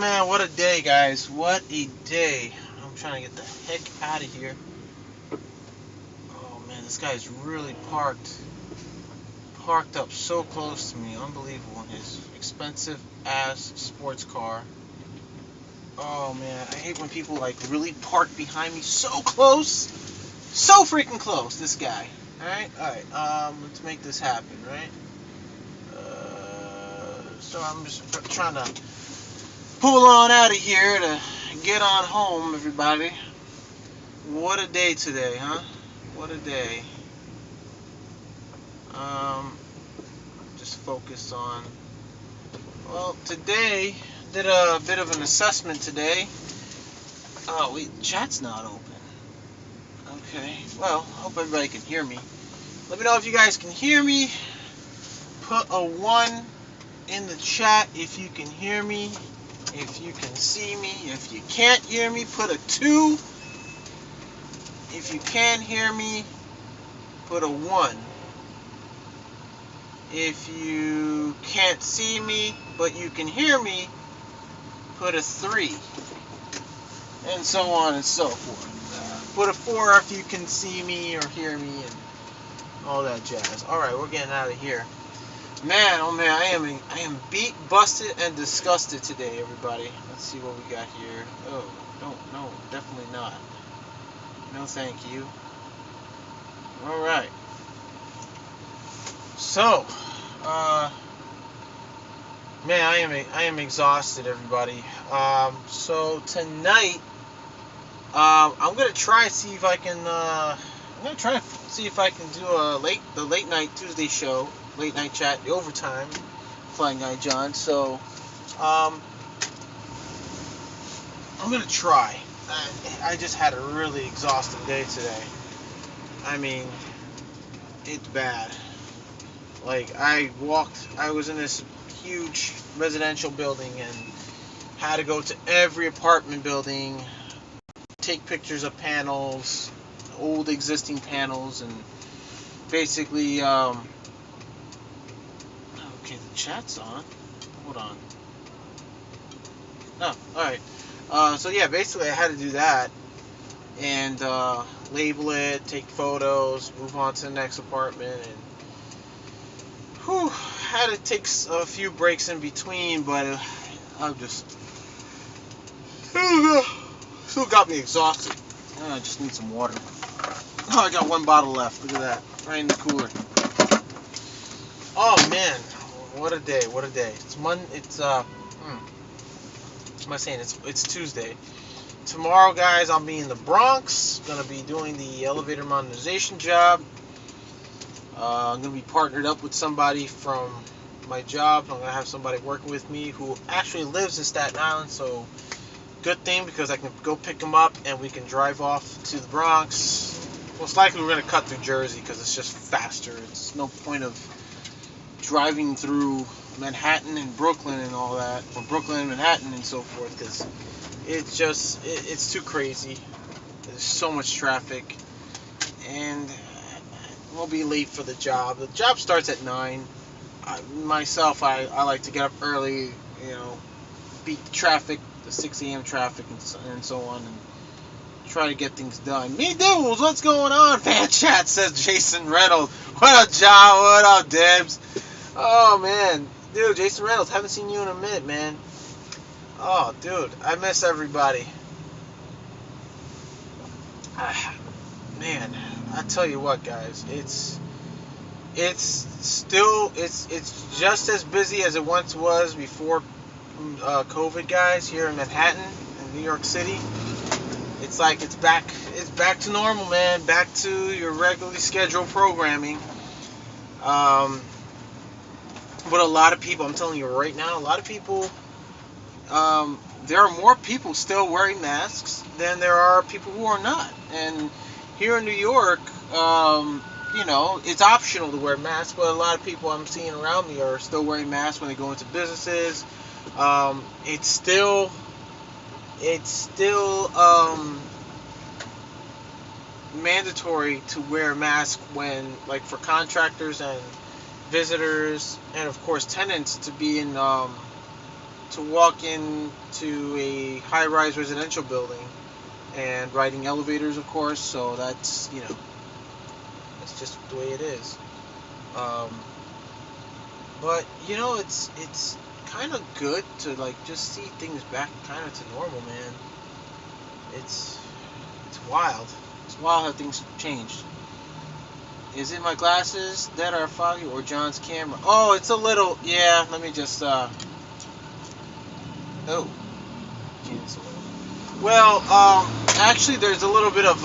man, what a day, guys. What a day. I'm trying to get the heck out of here. Oh man, this guy's really parked up so close to me. Unbelievable. His expensive ass sports car. Oh man, I hate when people like really park behind me so close. So freaking close, this guy. Alright, let's make this happen, right? So I'm just trying to pull on out of here to get on home, everybody. What a day today, huh? What a day. Just focus on, well, today, did a bit of an assessment today. Oh, wait, chat's not open. Okay, well, hope everybody can hear me. Let me know if you guys can hear me. Put a 1 in the chat if you can hear me. If you can see me. If you can't hear me, put a 2. If you can hear me, put a 1. If you can't see me, but you can hear me, put a 3. And so on and so forth. Put a 4 if you can see me or hear me and all that jazz. Alright, we're getting out of here. Man, oh man, I am beat, busted, and disgusted today, everybody. Let's see what we got here. Oh, no, definitely not. No thank you. Alright. So, man, I am exhausted, everybody. So tonight, I'm gonna try and see if I can. I'm gonna try and see if I can do the late night Tuesday show, late night chat, the overtime, KleinGuy Jon. So, I'm gonna try. I just had a really exhausting day today. I mean, it's bad. Like, I was in this huge residential building and had to go to every apartment building, take pictures of panels, old existing panels, and basically, okay, the chat's on. Hold on. No, alright. So yeah, basically I had to do that and label it, take photos, move on to the next apartment, and had to take a few breaks in between, but I'm just still got me exhausted. I just need some water. Oh, I got 1 bottle left. Look at that, right in the cooler. Oh man, what a day! What a day! It's Monday. What am I saying? It's Tuesday. Tomorrow, guys, I'll be in the Bronx. Gonna be doing the elevator modernization job. I'm going to be partnered up with somebody from my job. I'm going to have somebody working with me who actually lives in Staten Island, so good thing because I can go pick him up and we can drive off to the Bronx. Most likely we're going to cut through Jersey because it's just faster. It's no point of driving through Manhattan and Brooklyn and all that, or Brooklyn and Manhattan and so forth, because it's too crazy. There's so much traffic, and we'll be late for the job. The job starts at 9. I like to get up early, beat the traffic, the 6 a.m. traffic, and so on, and try to get things done. Me dudes, what's going on? Fan chat, says Jason Reynolds. What up, John? What up, Dibs? Oh, man. Dude, Jason Reynolds, haven't seen you in a minute, man. Oh, dude, I miss everybody. Man, I tell you what, guys, it's just as busy as it once was before COVID, guys, here in Manhattan and New York City. It's like it's back to normal, man, back to your regularly scheduled programming. But a lot of people, I'm telling you right now, a lot of people, there are more people still wearing masks than there are people who are not. And here in New York, it's optional to wear masks, but a lot of people I'm seeing around me are still wearing masks when they go into businesses. It's still mandatory to wear a mask when, like, for contractors and visitors, and of course tenants to be in to walk into a high-rise residential building and riding elevators, of course. So that's that's just the way it is. Um, but it's kind of good to like just see things back kind of to normal, man. It's wild. It's wild how things changed. Is it my glasses that are foggy or John's camera? Oh, it's a little. Yeah, let me just. Oh. Cancel. Well, actually, there's a little bit of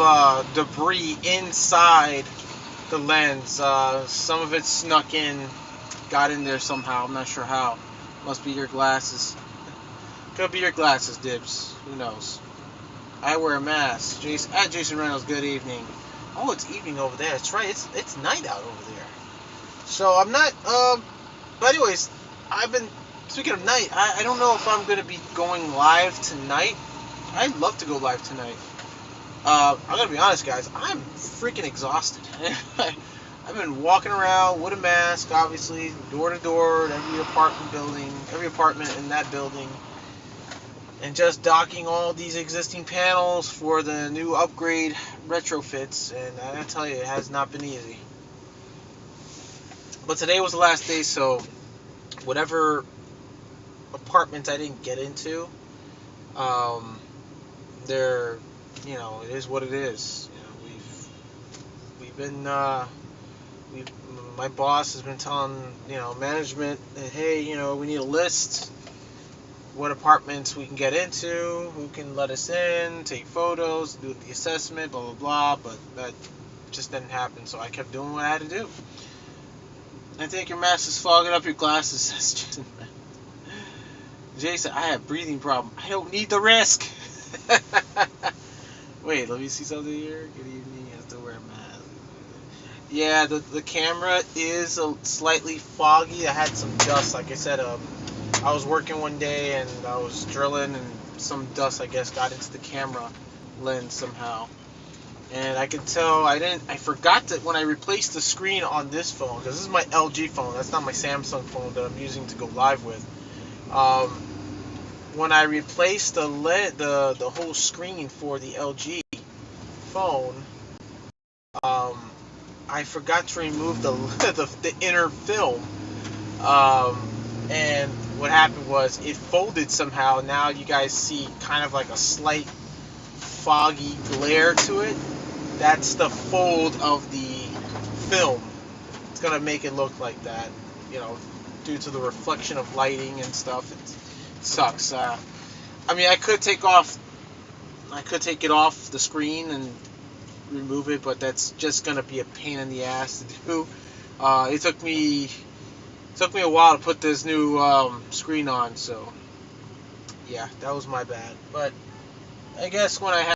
debris inside the lens. Some of it snuck in, got in there somehow. I'm not sure how. Must be your glasses. Could be your glasses, Dibs. Who knows? I wear a mask. Jason Reynolds, good evening. Oh, it's evening over there. That's right. It's night out over there. So I'm not. But anyways, I've been speaking of night. I don't know if I'm gonna be going live tonight. I'd love to go live tonight. I'm gonna be honest, guys. I'm freaking exhausted. I've been walking around with a mask, obviously, door to door, every apartment in that building, and just docking all these existing panels for the new upgrade retrofits. And I gotta tell you, it has not been easy. But today was the last day, so whatever apartments I didn't get into, they're, it is what it is. We've been, my boss has been telling, management that, hey, we need a list, what apartments we can get into, who can let us in, take photos, do the assessment, blah, blah, blah, but that just didn't happen, so I kept doing what I had to do. I think your mask is fogging up your glasses, says Jason. Jason, I have breathing problem. I don't need the risk. Wait, let me see something here. Good evening. I have to wear a mask. Yeah, the camera is slightly foggy. I had some dust. Like I said, I was working one day and I was drilling, and some dust, I guess, got into the camera lens somehow. And I could tell I forgot that when I replaced the screen on this phone, because this is my LG phone. That's not my Samsung phone that I'm using to go live with. When I replaced the whole screen for the LG phone, I forgot to remove the inner film, and what happened was it folded somehow. Now you guys see kind of like a slight foggy glare to it. That's the fold of the film. It's gonna make it look like that, due to the reflection of lighting and stuff. It sucks. I mean, I could take it off the screen and remove it, but that's just gonna be a pain in the ass to do. It took me a while to put this new screen on, so yeah, that was my bad. But I guess when I have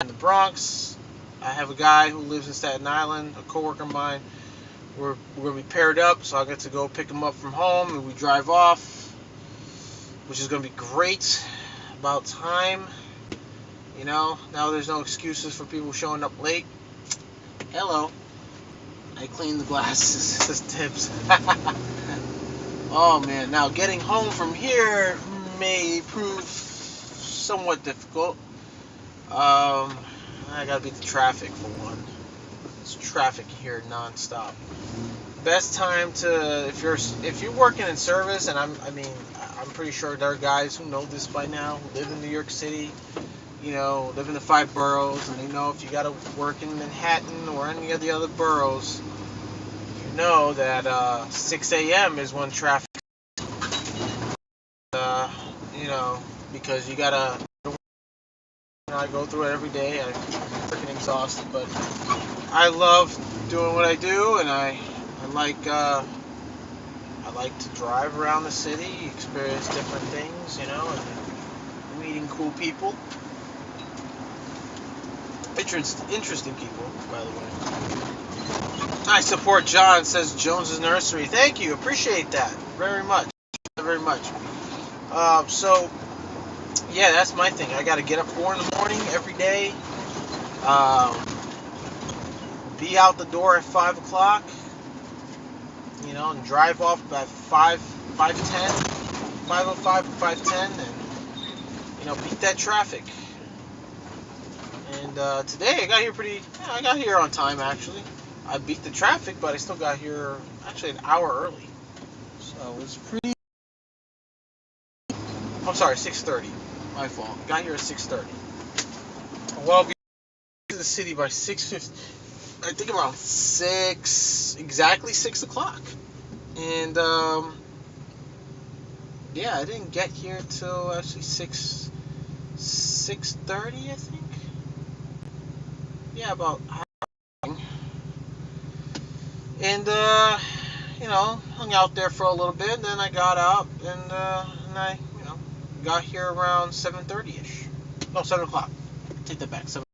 in the Bronx, I have a guy who lives in Staten Island, a coworker of mine. We're gonna be paired up, so I get to go pick him up from home, and we drive off, which is gonna be great. About time, now there's no excuses for people showing up late. Hello, I cleaned the glasses. Says Tips. Oh man, now getting home from here may prove somewhat difficult. I gotta beat the traffic for one. It's traffic here non-stop. Best time to if you're working in service, and I'm pretty sure there are guys who know this by now, who live in New York City, live in the 5 boroughs, and they know if you gotta work in Manhattan or any of the other boroughs, that 6 a.m. is when traffic, because you gotta. I go through it every day. I'm freaking exhausted, but I love doing what I do, and I like to drive around the city, experience different things, and meeting cool people, interesting people, by the way. I support John, says Jones's Nursery. Thank you, appreciate that very much, very much. So. Yeah, that's my thing. I got to get up 4 in the morning every day. Be out the door at 5 o'clock. And drive off at 5:10. 5:05 or 5:10, and beat that traffic. And today I got here I got here on time actually. I beat the traffic, but I still got here actually an hour early. So it was pretty. I'm sorry, 6:30. My fault. Got here at 6:30. Well, be to the city by 6:50. I think around exactly 6 o'clock. And yeah, I didn't get here till actually 6:30, I think. Yeah, about. And hung out there for a little bit. Then I got out and I got here around 7:30ish. No, 7 o'clock. Take that back. 7.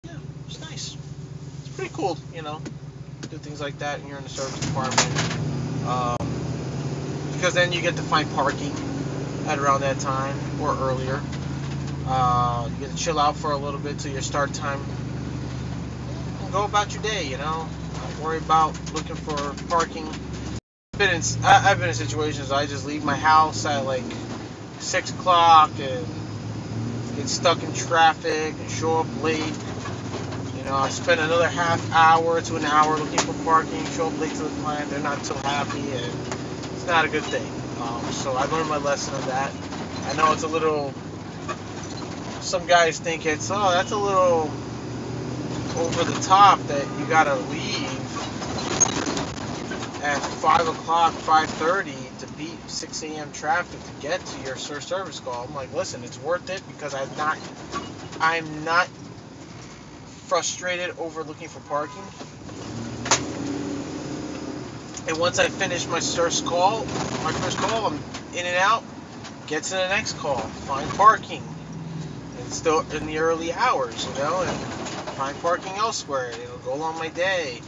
Yeah, it's nice. It's pretty cool, do things like that when you're in the service department. Because then you get to find parking at around that time or earlier. You get to chill out for a little bit till your start time. And go about your day, Don't worry about looking for parking. I've been in situations I just leave my house at like 6 o'clock and get stuck in traffic and show up late. I spend another half hour to an hour looking for parking, show up late to the client. They're not so happy, and it's not a good thing. So I learned my lesson on that. I know it's a little. Some guys think that's a little over the top that you gotta leave at 5 o'clock, 5:30 to beat 6 a.m. traffic to get to your service call. I'm like, listen, it's worth it because I'm not frustrated over looking for parking. And once I finish my first call, I'm in and out, get to the next call, find parking. And still in the early hours, and find parking elsewhere, go along my day.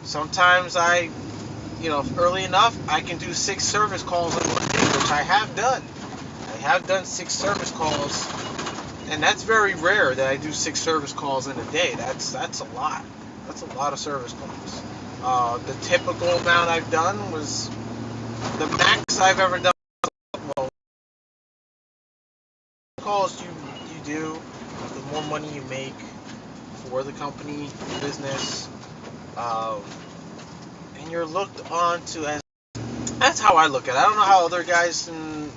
Sometimes early enough, I can do 6 service calls in one day, which I have done. I have done 6 service calls, and that's very rare that I do 6 service calls in a day. That's a lot. That's a lot of service calls. The typical amount I've done was the max I've ever done. Well, calls you do, the more money you make for the company, the business, and you're looked on to as. That's how I look at it. I don't know how other guys in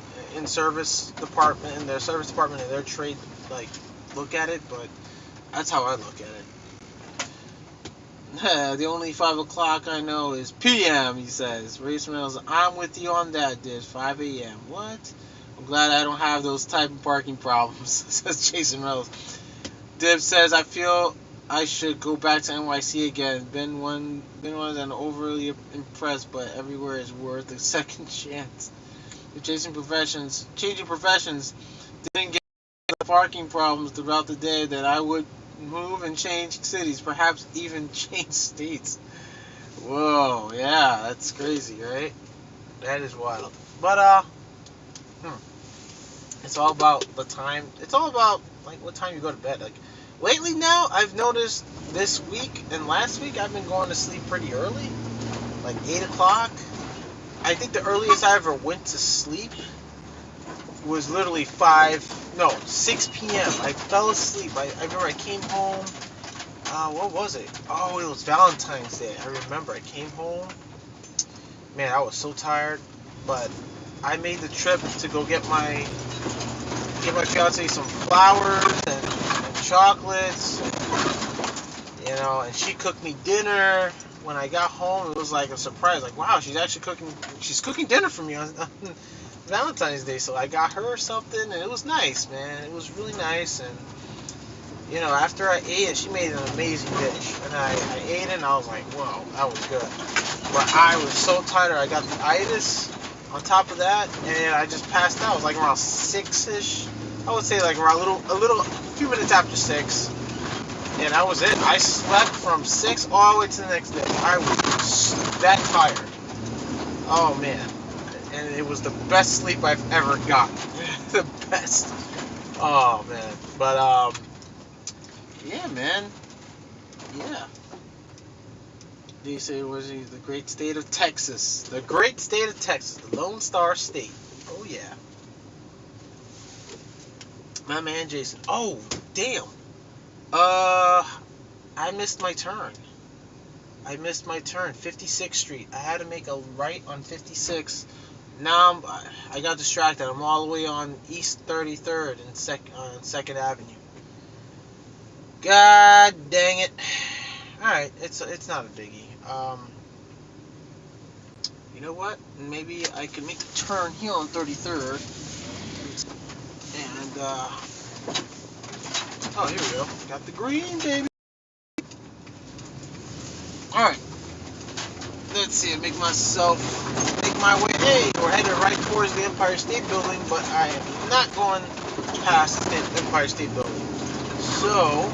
service department, in their service department, in their trade, look at it, but that's how I look at it. The only 5 o'clock I know is PM, he says. Race Reynolds, I'm with you on that, Diz. 5 a.m. What? I'm glad I don't have those type of parking problems, says Jason Reynolds. Dib says, I feel I should go back to NYC again. Been one and overly impressed, but everywhere is worth a second chance. If changing professions, didn't get the parking problems throughout the day, that I would move and change cities, perhaps even change states. Whoa, yeah, that's crazy, right? That is wild. But it's all about the time. It's all about what time you go to bed. Lately now, I've noticed this week and last week I've been going to sleep pretty early, 8 o'clock. I think the earliest I ever went to sleep was literally 6 p.m. I fell asleep. I remember I came home. What was it? Oh, it was Valentine's Day. I remember I came home. Man, I was so tired, but I made the trip to go get my fiance some flowers and chocolates, and she cooked me dinner. When I got home, it was like a surprise. Wow, she's cooking dinner for me on Valentine's Day. So I got her something, and it was nice, man. It was really nice, and after I ate it, she made an amazing dish, and I ate it, and I was like, whoa, that was good. But I was so tired. I got the itis on top of that, and I just passed out. It was around 6ish. I would say around a few minutes after 6. And that was it. I slept from 6 all the way to the next day. I was that tired. Oh, man. And it was the best sleep I've ever gotten. The best. Oh, man. But, yeah, man. Yeah. They say it was the great state of Texas. The great state of Texas. The Lone Star State. Oh, yeah. My man Jason. Oh, damn. I missed my turn. 56th Street. I had to make a right on 56. Now I got distracted. I'm all the way on East 33rd and 2nd Avenue. God dang it. Alright, it's not a biggie. You know what? Maybe I can make a turn here on 33rd. And, oh, here we go. Got the green, baby. Alright. Let's see. Make my way. Hey, we're headed right towards the Empire State Building, but I am not going past the Empire State Building. So,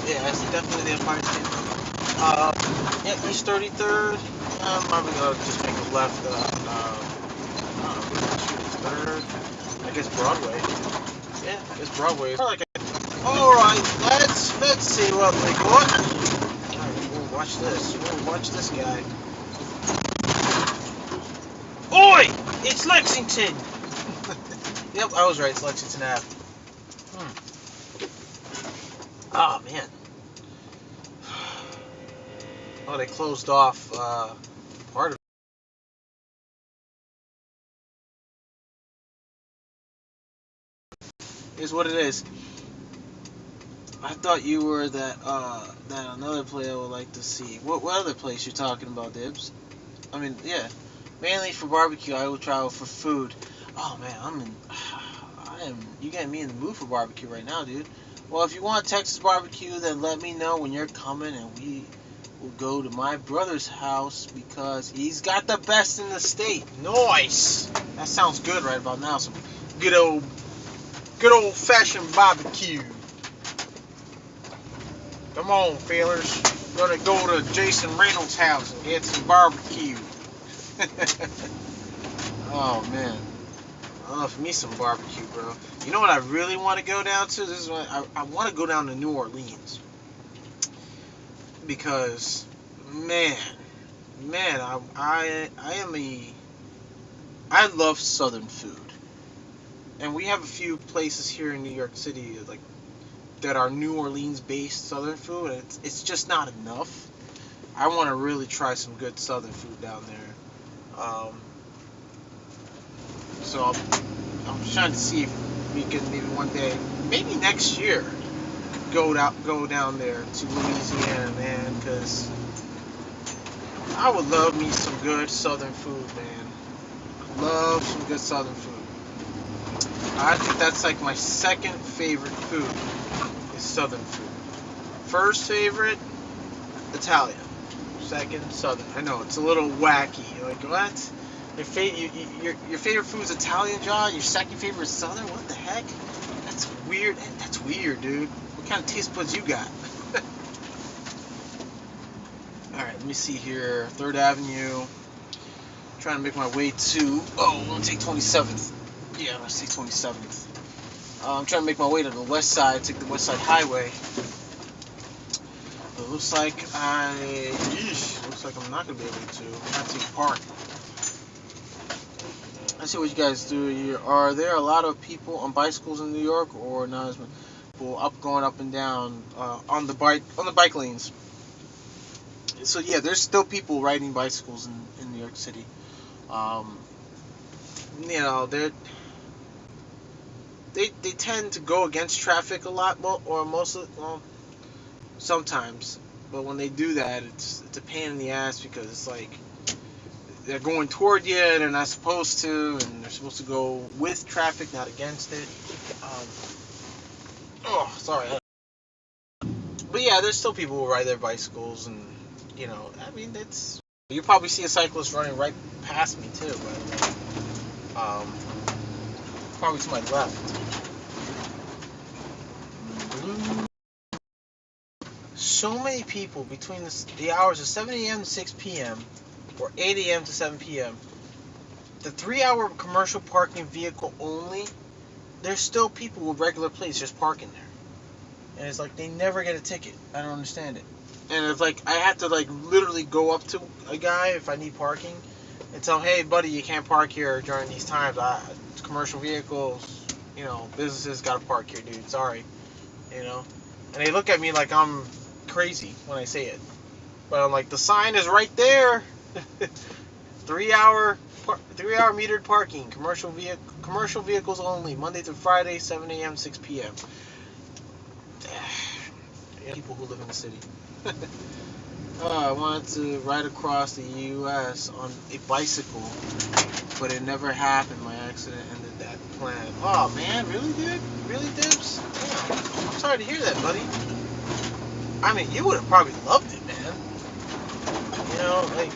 yeah, it's definitely the Empire State Building. Yeah, East 33rd. I'm probably gonna just make a left. I guess Broadway. Yeah, I guess Broadway. All right, let's see what we got. All right, we'll watch this. We'll watch this guy. Oi! It's Lexington. Yep, I was right. It's Lexington Ave. Oh man. Oh, they closed off part of it. Here's what it is. I thought you were that another play I would like to see. What other place you talking about, Dibs? I mean, yeah. Mainly for barbecue, I will travel for food. Oh man, you getting me in the mood for barbecue right now, dude. Well, if you want Texas barbecue, then let me know when you're coming and we will go to my brother's house because he's got the best in the state. Nice! That sounds good right about now. Some good old fashioned barbecue. Come on, fellas. We're gonna go to Jason Reynolds' house and get some barbecue. Oh man, I love me some barbecue, bro. You know what I really want to go down to? This is what I want to go down to New Orleans because, man, I love Southern food, and we have a few places here in New York City like that are New Orleans-based Southern food, and it's just not enough. I want to really try some good Southern food down there. So I'm trying to see if we can maybe one day, maybe next year, go down there to Louisiana, man, because I would love me some good Southern food, man. Love some good Southern food. I think that's like my second favorite food is Southern food. First favorite, Italian. Second, Southern. I know it's a little wacky. You're like, what? Your favorite food is Italian, John? Your second favorite is Southern? What the heck? That's weird. That's weird, dude. What kind of taste buds you got? Alright, let me see here. 3rd Avenue. Trying to make my way to... Oh, I'm going to take 27th. Yeah, I'm going to take 27th. I'm trying to make my way to the west side. Take the West Side Highway. It looks like looks like I'm not going to be able to. I have to park. Let's see what you guys do here. Are there a lot of people on bicycles in New York, or not as many people going up and down on the bike lanes? So yeah, there's still people riding bicycles in New York City. You know, they tend to go against traffic a lot, sometimes. But when they do that, it's a pain in the ass because it's like they're going toward you and they're not supposed to, and they're supposed to go with traffic, not against it. Sorry. But yeah, there's still people who ride their bicycles, and you know, I mean, you probably see a cyclist running right past me too, by the way. Probably to my left. So many people between the hours of 7 a.m. to 6 p.m. or 8 a.m. to 7 p.m. The 3-hour commercial parking vehicle only, there's still people with regular plates just parking there. And it's like they never get a ticket. I don't understand it. And it's like I have to like literally go up to a guy if I need parking and tell him, hey buddy, you can't park here during these times. Commercial vehicles, businesses gotta park here, dude. Sorry, And they look at me like I'm crazy when I say it, but I'm like, the sign is right there. 3 hour metered parking, commercial vehicles only, Monday through Friday, 7 a.m. 6 p.m. People who live in the city. I wanted to ride across the U.S. on a bicycle, but it never happened. My accident ended that plan. Oh man, really, dude? Really, Dibs? Damn. I'm sorry to hear that, buddy. I mean, you would have probably loved it, man. Like,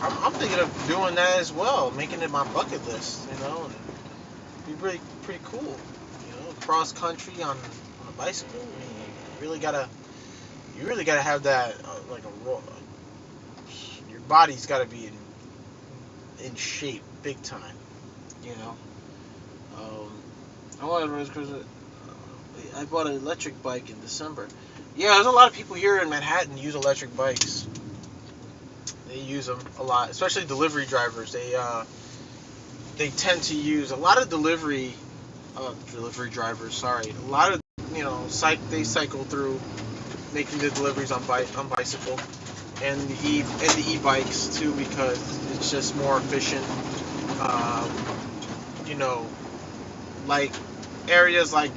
I'm thinking of doing that as well, making it my bucket list, and it'd be pretty cool, cross country on a bicycle. I mean, you really gotta have that, like your body's gotta be in shape, big time, I wanted to because I bought an electric bike in December. Yeah, there's a lot of people here in Manhattan use electric bikes. They use them a lot, especially delivery drivers. They tend to use a lot of delivery drivers. Sorry, a lot of they cycle through making the deliveries on bicycle, and the e-bikes too, because it's just more efficient. Like areas like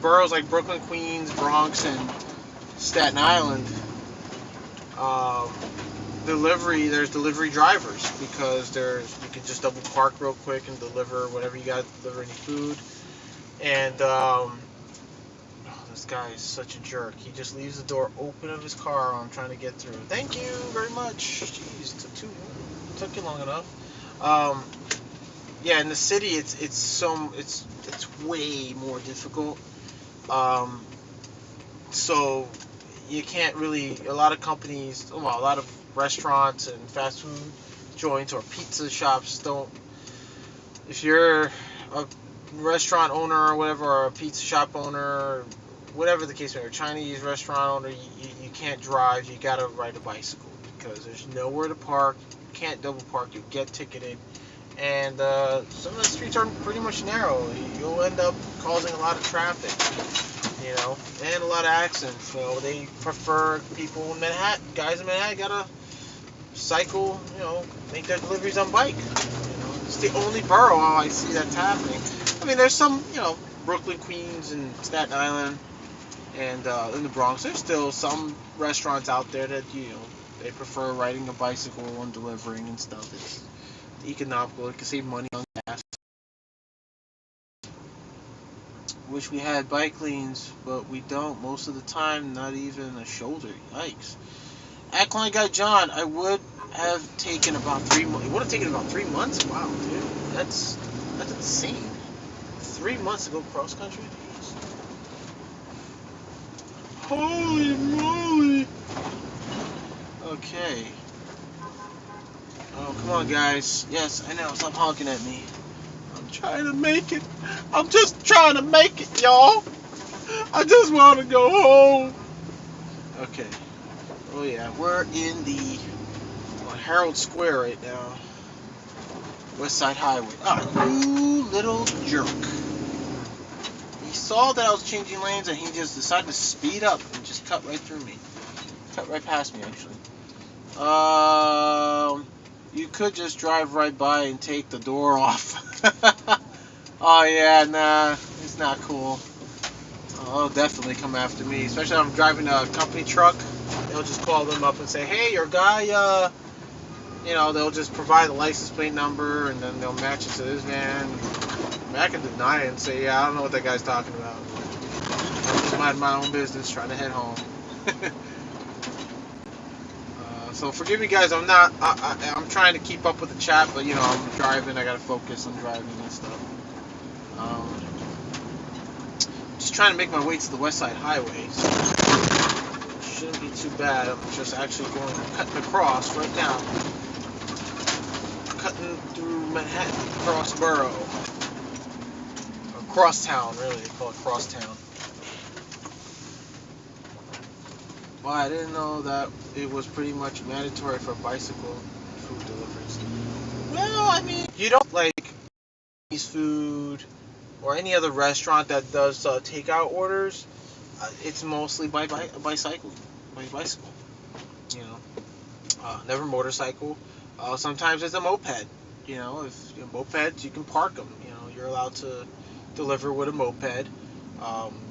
boroughs like Brooklyn, Queens, Bronx, and Staten Island. There's delivery drivers because you can just double park real quick and deliver whatever you got to deliver, any food. And this guy is such a jerk. He just leaves the door open of his car while I'm trying to get through. Thank you very much. Jeez, took you long enough. Yeah, in the city it's way more difficult. So you can't really, a lot of restaurants and fast food joints or pizza shops don't, if you're a restaurant owner or whatever, or a pizza shop owner, whatever the case may be, a Chinese restaurant owner, you can't drive, you gotta ride a bicycle because there's nowhere to park, you can't double park, you get ticketed, and some of the streets are pretty much narrow. You'll end up causing a lot of traffic, and a lot of accidents. They prefer people in Manhattan, guys in Manhattan gotta cycle, make their deliveries on bike. It's the only borough I see that's happening. I mean, there's some, Brooklyn, Queens, and Staten Island, and in the Bronx, there's still some restaurants out there that, they prefer riding a bicycle and delivering and stuff. It's economical. It can save money on gas. Wish we had bike lanes, but we don't most of the time, not even a shoulder. Yikes. At KleinGuy Jon, I would have taken about 3 months. It would have taken about 3 months? Wow, dude. That's insane. 3 months to go cross country? Jeez. Holy moly. Okay. Oh, come on, guys. Yes, I know. Stop honking at me. I'm trying to make it. I'm just trying to make it, y'all. I just want to go home. Okay. Oh, yeah. We're in the Herald Square right now. West Side Highway. Ah, you little jerk. He saw that I was changing lanes and he just decided to speed up and just cut right through me. Cut right past me, actually. You could just drive right by and take the door off. Oh yeah, nah, it's not cool. They'll definitely come after me, especially if I'm driving a company truck. They'll just call them up and say, hey, your guy, they'll just provide the license plate number and then they'll match it to this van. I mean, I can deny it and say, yeah, I don't know what that guy's talking about. I'm just minding my own business, trying to head home. So forgive me, guys. I'm trying to keep up with the chat, but I'm driving. I gotta focus on driving and stuff. Just trying to make my way to the West Side Highway. So shouldn't be too bad. I'm just actually cutting across right now. Cutting through Manhattan, across borough, or cross town. Really, they call it cross town. Well, I didn't know that it was pretty much mandatory for bicycle food deliveries. Well, I mean, you don't like Chinese food or any other restaurant that does takeout orders. It's mostly by bicycle, by bicycle. You know, never motorcycle. Sometimes it's a moped. You know, if mopeds, you can park them. You know, you're allowed to deliver with a moped.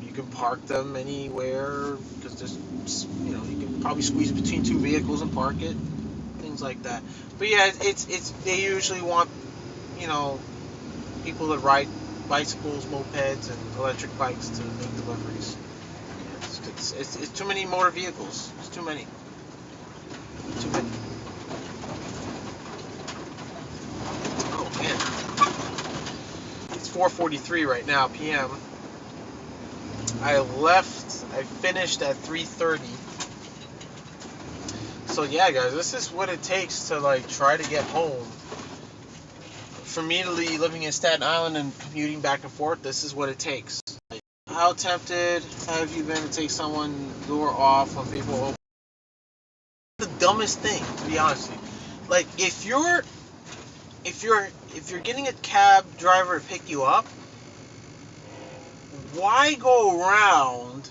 You can park them anywhere because there's, you can probably squeeze between two vehicles and park it, things like that. But yeah, it's they usually want, you know, people that ride bicycles, mopeds, and electric bikes to make deliveries. It's too many motor vehicles. It's too many. Too many. Oh man, it's 4:43 right now p.m. I finished at 3:30. So yeah, guys, this is what it takes to like try to get home. For me to be living in Staten Island and commuting back and forth, this is what it takes. Like, how tempted have you been to take someone's door off when people open? The dumbest thing, to be honest with you. Like if you're getting a cab driver to pick you up, why go around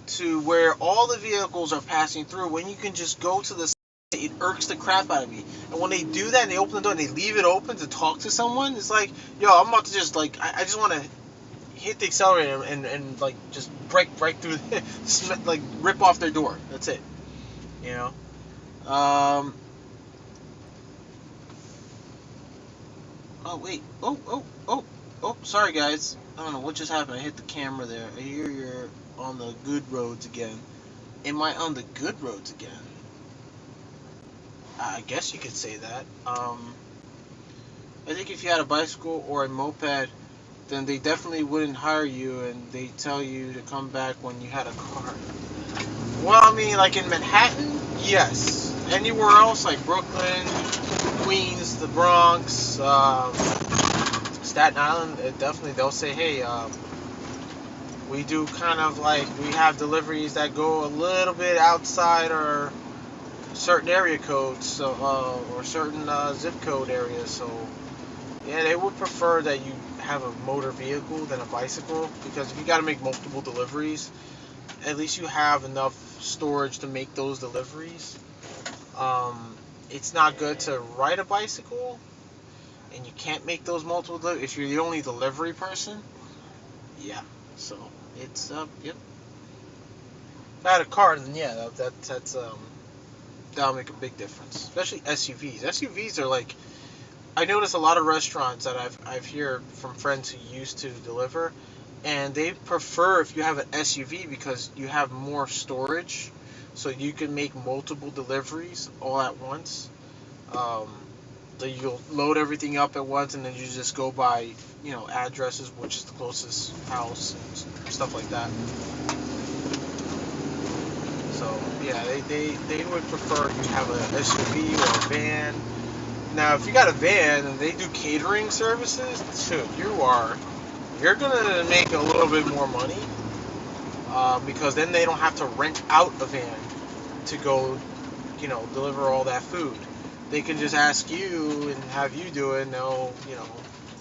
to where all the vehicles are passing through when you can just go to the side? It irks the crap out of me. And when they do that and they open the door and they leave it open to talk to someone, it's like, yo, I'm about to just like, I just want to hit the accelerator and like just break right through, like rip off their door. That's it. You know. Oh wait. Oh. Sorry guys. I don't know what just happened. I hit the camera there. I hear you're on the good roads again. Am I on the good roads again? I guess you could say that. I think if you had a bicycle or a moped, then they definitely wouldn't hire you and they tell you to come back when you had a car. Well, I mean, like in Manhattan, yes. Anywhere else, like Brooklyn, Queens, the Bronx, Staten Island, definitely they'll say, hey, we do kind of like, we have deliveries that go a little bit outside our certain area codes, so or certain zip code areas. So yeah, they would prefer that you have a motor vehicle than a bicycle, because if you got to make multiple deliveries, at least you have enough storage to make those deliveries. It's not good to ride a bicycle and you can't make those multiple if you're the only delivery person. Yeah, so it's yep. If I had a car, then yeah, that's that'll make a big difference, especially SUVs. SUVs are like, I notice a lot of restaurants that I've heard from friends who used to deliver, and they prefer if you have an SUV because you have more storage, so you can make multiple deliveries all at once. So you'll load everything up at once, and then you just go by, addresses, which is the closest house and stuff like that. So yeah, they would prefer you have a SUV or a van. Now, if you got a van and they do catering services, dude, you're gonna make a little bit more money, because then they don't have to rent out a van to go, deliver all that food. They can just ask you and have you do it, and they'll,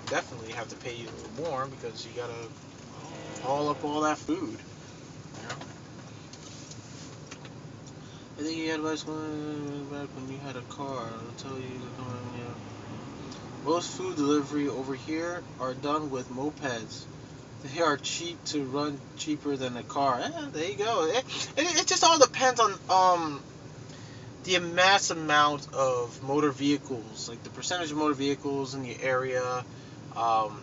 definitely have to pay you a little more because you gotta haul up all that food. I think you had advice back when you had a car. I'll tell you, most food delivery over here are done with mopeds. They are cheap to run, cheaper than a car. There you go. It just all depends on the mass amount of motor vehicles, like the percentage of motor vehicles in the area. Um,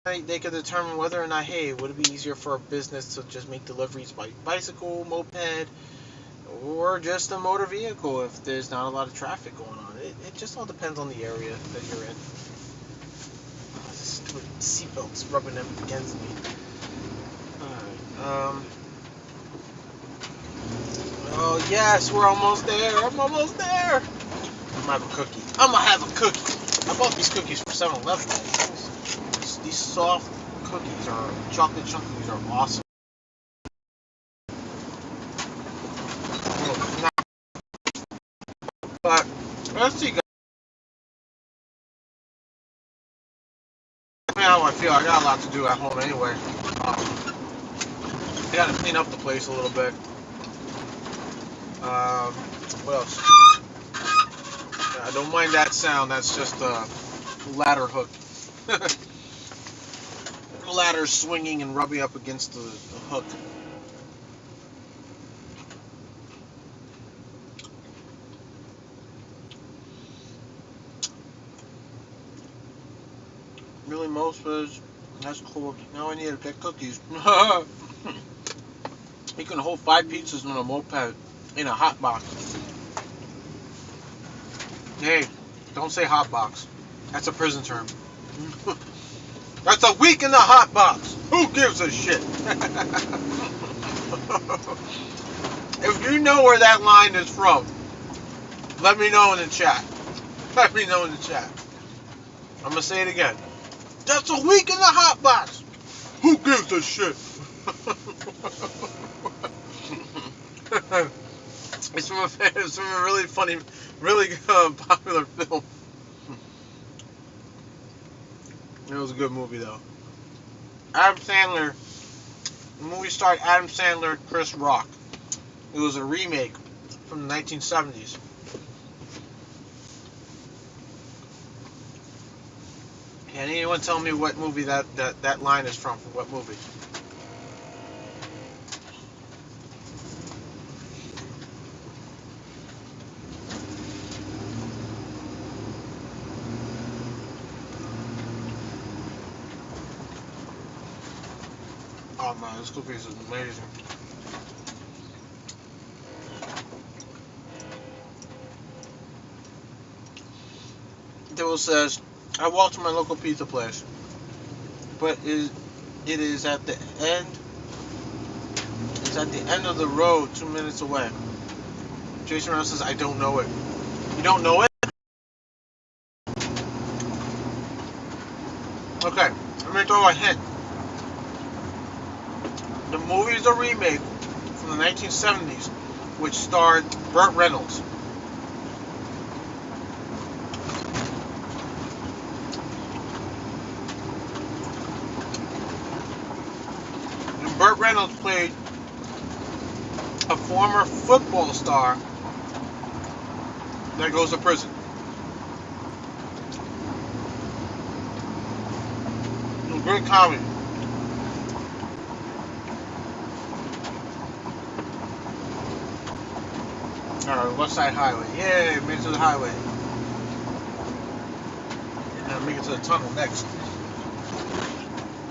they could determine whether or not, hey, would it be easier for a business to just make deliveries by bicycle, moped, or just a motor vehicle if there's not a lot of traffic going on. It just all depends on the area that you're in. Stupid seatbelts rubbing them against me. Alright, oh yes, we're almost there. I'm almost there. I'm gonna have a cookie. I'm gonna have a cookie. I bought these cookies from 7-Eleven. These soft cookies, chocolate chunk cookies, are awesome. see, guys. How I feel. I got a lot to do at home anyway. I gotta clean up the place a little bit. What else? I don't mind that sound. That's just a ladder hook. Ladder swinging and rubbing up against the hook. Really, Moses? That's cold. Now I need to get cookies. You can hold 5 pizzas on a moped in a hot box. Hey, don't say hot box. That's a prison term. That's a week in the hot box. Who gives a shit? If you know where that line is from, let me know in the chat. Let me know in the chat. I'm going to say it again. That's a week in the hot box. Who gives a shit? It's from a really funny, really popular film. It was a good movie though. Adam Sandler. The movie starred Adam Sandler, Chris Rock. It was a remake from the 1970s. Can anyone tell me what movie that line is from? What movie? Oh man, this cookie is amazing. Dibble says, I walked to my local pizza place, but it is at the end. It's at the end of the road, 2 minutes away. Jason Reynolds says, I don't know it. You don't know it? Okay, let me throw a hint. The movie is a remake from the 1970s, which starred Burt Reynolds. And Burt Reynolds played a former football star that goes to prison. It was great comedy. Alright, West Side Highway. Yay, made it to the highway. Now make it to the tunnel next.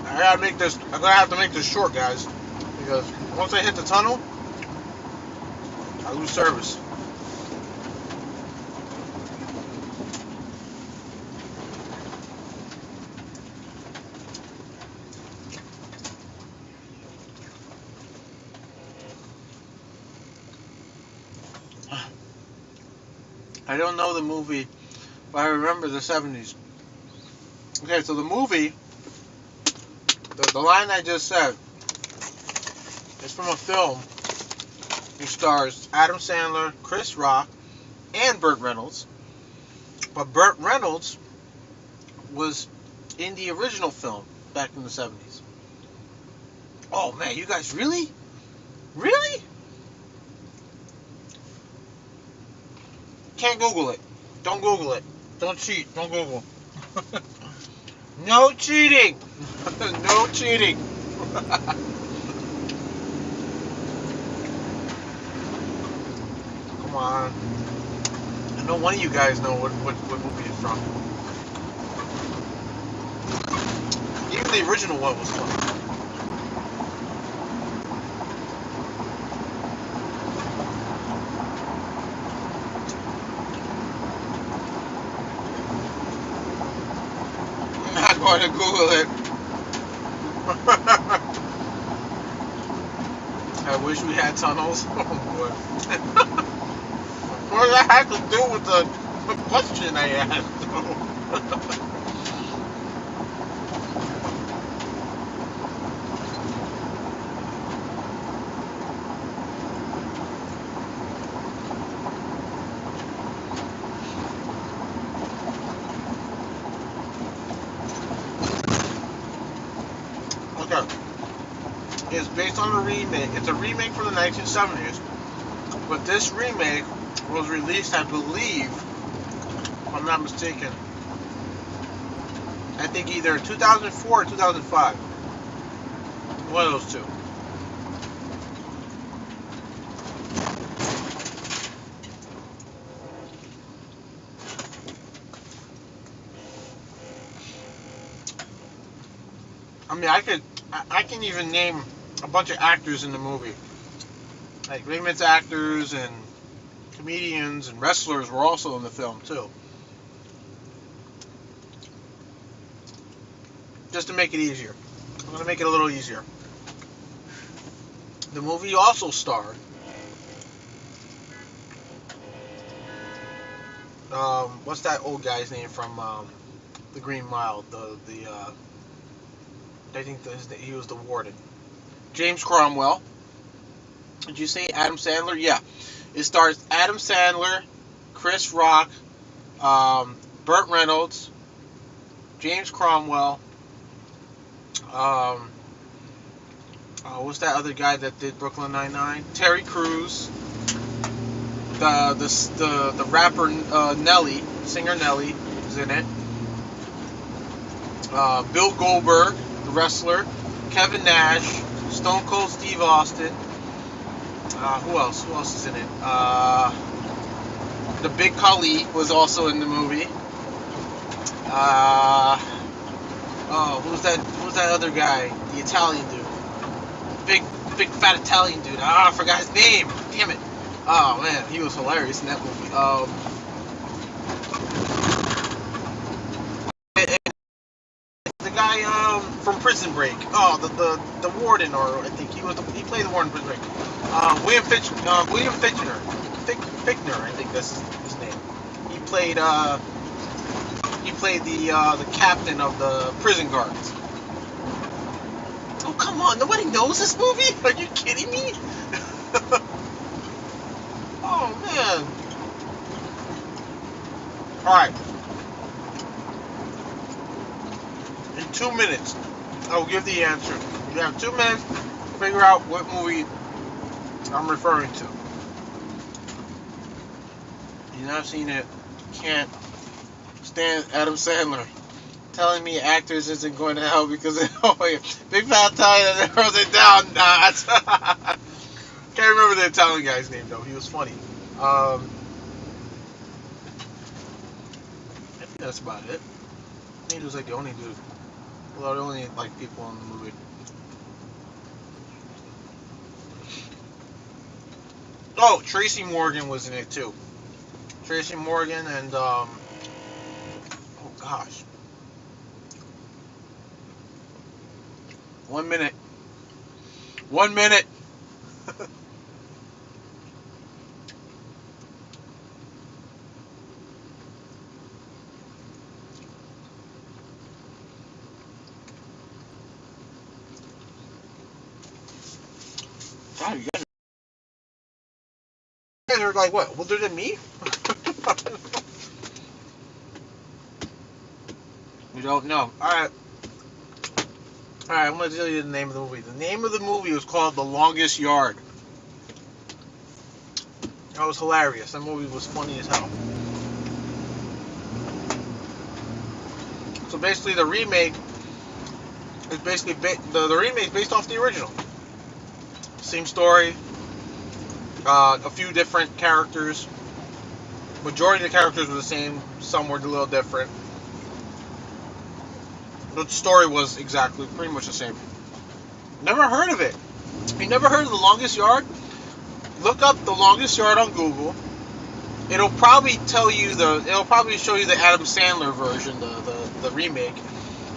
I'm gonna have to make this short, guys. Because once I hit the tunnel, I lose service. I don't know the movie, but I remember the 70s. Okay, so the movie, the line I just said, is from a film. It stars Adam Sandler, Chris Rock, and Burt Reynolds. But Burt Reynolds was in the original film back in the 70s. Oh man, you guys really? Really? Can't Google it. Don't Google it. Don't cheat. Don't Google. No cheating. No cheating. Come on. I know one of you guys know what movie it's from. Even the original one was fun. I'm going to Google it. I wish we had tunnels. Oh boy. What does that have to do with the question I asked? Okay. It's based on a remake. It's a remake from the 1970s. But this remake was released, I believe, if I'm not mistaken, I think either 2004 or 2005. One of those two. I mean, I can even name a bunch of actors in the movie. Like Raymond's actors and comedians and wrestlers were also in the film too. Just to make it easier. I'm going to make it a little easier. The movie also starred what's that old guy's name from the Green Mile? I think he was the warden. James Cromwell. Did you say Adam Sandler? Yeah. It stars Adam Sandler, Chris Rock, Burt Reynolds, James Cromwell. What's that other guy that did Brooklyn Nine-Nine? Terry Crews. The rapper Nelly, singer Nelly, is in it. Bill Goldberg, the wrestler. Kevin Nash, Stone Cold Steve Austin. Who else? Who else is in it? The Big Khali was also in the movie. Who's that other guy? The Italian dude. Big fat Italian dude. I forgot his name. Damn it. Oh man, he was hilarious in that movie. And the guy from Prison Break. Oh, the warden, or I think he played the warden in Prison Break. William Fichtner. Fichtner, I think that's his name. He played the captain of the prison guards. Oh come on, nobody knows this movie? Are you kidding me? Oh man. Alright. In 2 minutes, I will give the answer. You have 2 minutes to figure out what movie I'm referring to. You've not seen it. Can't stand Adam Sandler telling me actors isn't going to help because big fat Italian that throws it down. Nah, can't remember the Italian guy's name though. He was funny. I think that's about it. I think he was like the only dude. Well, the only like people in the movie. Oh, Tracy Morgan was in it too. Tracy Morgan and oh gosh. 1 minute. 1 minute. God, you guys are like what? Older than me? You don't know. Alright, I'm going to tell you the name of the movie. The name of the movie was called The Longest Yard. That was hilarious. That movie was funny as hell. So basically the remake is basically the remake based off the original. Same story. A few different characters. Majority of the characters were the same. Some were a little different. The story was exactly pretty much the same. Never heard of it. You never heard of The Longest Yard? Look up The Longest Yard on Google. It'll probably show you the Adam Sandler version, the remake.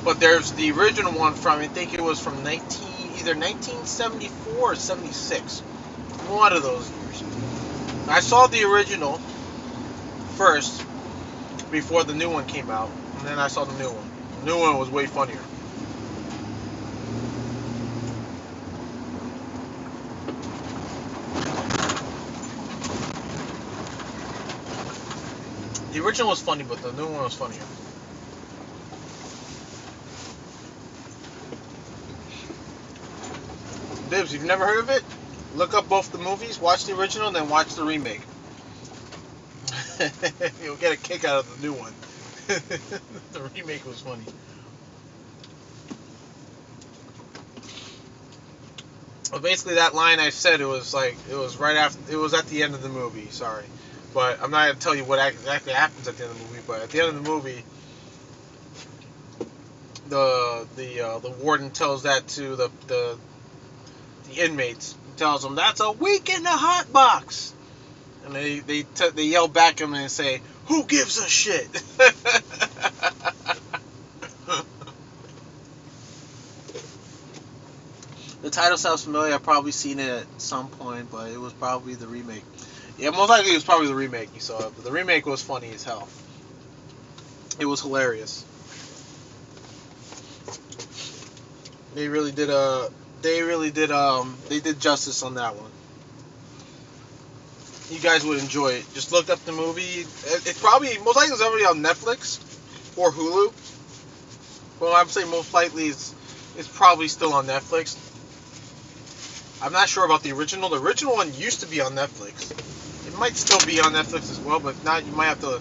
But there's the original one from, I think it was from either 1974 or 76. One of those years. I saw the original first before the new one came out, and then I saw the new one. The new one was way funnier. The original was funny, but the new one was funnier. Bibbs, you've never heard of it? Look up both the movies, watch the original, and then watch the remake. You'll get a kick out of the new one. The remake was funny. Well, basically that line I said, it was right after, it was at the end of the movie, sorry. But I'm not going to tell you what exactly happens at the end of the movie, but at the end of the movie, the warden tells that to the inmates. He tells them, "That's a week in the hot box." And they yell back at him and say, "Who gives a shit?" The title sounds familiar. I've probably seen it at some point, but it was probably the remake. Yeah, most likely it was probably the remake you saw. But the remake was funny as hell. It was hilarious. They did justice on that one. You guys would enjoy it. Just look up the movie. It's probably, most likely it's already on Netflix or Hulu. Well, I would say most likely it's probably still on Netflix. I'm not sure about the original. The original one used to be on Netflix. It might still be on Netflix as well, but if not, you might have to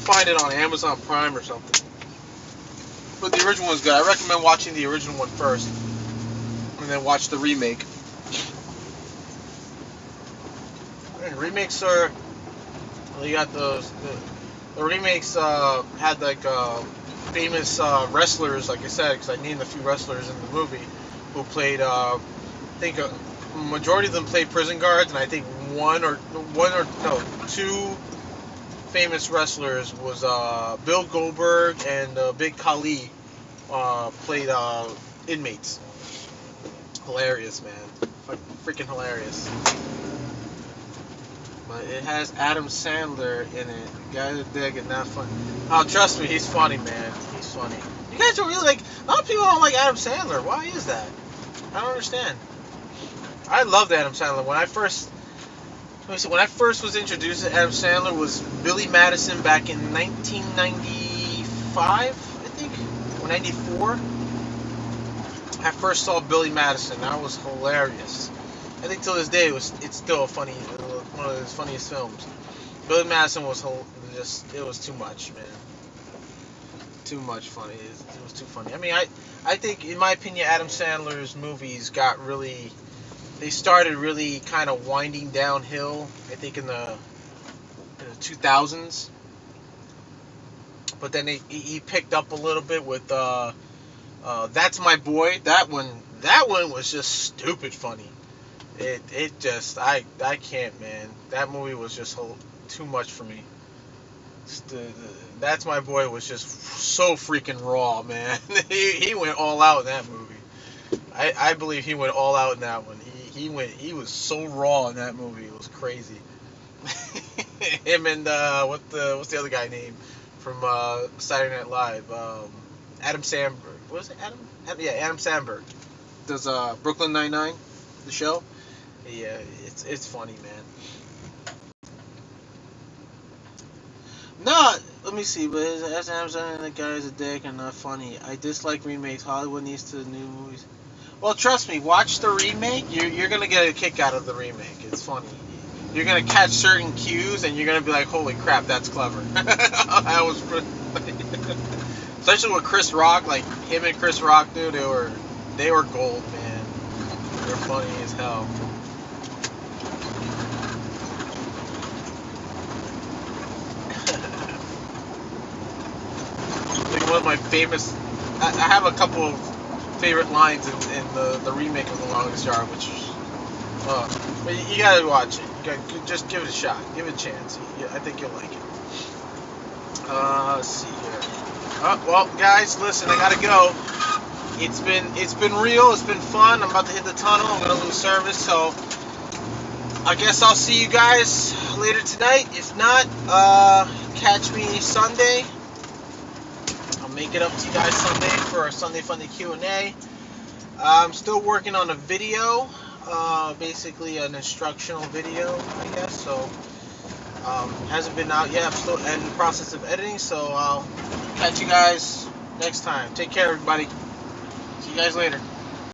find it on Amazon Prime or something. But the original one's good. I recommend watching the original one first, and then watch the remake. And remakes are, well, you got the remakes had like famous wrestlers, like I said, because I named a few wrestlers in the movie who played. I think a majority of them played prison guards, and I think two famous wrestlers was Bill Goldberg and Big Khali played inmates. Hilarious, man. Freaking hilarious. But it has Adam Sandler in it. The guys are digging, not funny. Oh, trust me, he's funny, man. He's funny. You guys don't really like, a lot of people don't like Adam Sandler. Why is that? I don't understand. I loved Adam Sandler. When I first was introduced to Adam Sandler was Billy Madison back in 1995, I think, or 94. I first saw Billy Madison. That was hilarious. I think till this day it's still one of his funniest films. Billy Madison was it was too much, man. Too much funny. It was too funny. I mean, I think, in my opinion, Adam Sandler's movies they started really kind of winding downhill, I think, in the 2000s. But then he picked up a little bit with That's My Boy. That one was just stupid funny. It just, I can't, man. That movie was just too much for me. That's My Boy was just so freaking raw, man. he went all out in that movie. I believe he went all out in that one. He was so raw in that movie. It was crazy. Him and what's the other guy named from Saturday Night Live? Adam Sandberg. What was it? Adam Sandberg does Brooklyn Nine-Nine, the show. Yeah, it's funny, man. No, let me see. But as Adam Sandler, the guy is a dick and not funny. I dislike remakes. Hollywood needs to new movies. Well, trust me, watch the remake. You're gonna get a kick out of the remake. It's funny. You're gonna catch certain cues, and you're gonna be like, "Holy crap, that's clever." That was pretty funny. Especially with Chris Rock, like him and Chris Rock, dude. They were gold, man. They're funny as hell. Like one of my famous. I have a couple of favorite lines in the remake of The Longest Yard, which but you gotta watch it. Just give it a shot, give it a chance. I think you'll like it. Let's see here. Well, guys, listen, I gotta go. It's been real. It's been fun. I'm about to hit the tunnel. I'm gonna lose service, so I guess I'll see you guys later tonight. If not, catch me Sunday. Make it up to you guys Sunday for our Sunday Funday Q&A. I'm still working on a video, basically an instructional video, I guess. So hasn't been out yet. I'm still in the process of editing. So I'll catch you guys next time. Take care, everybody. See you guys later.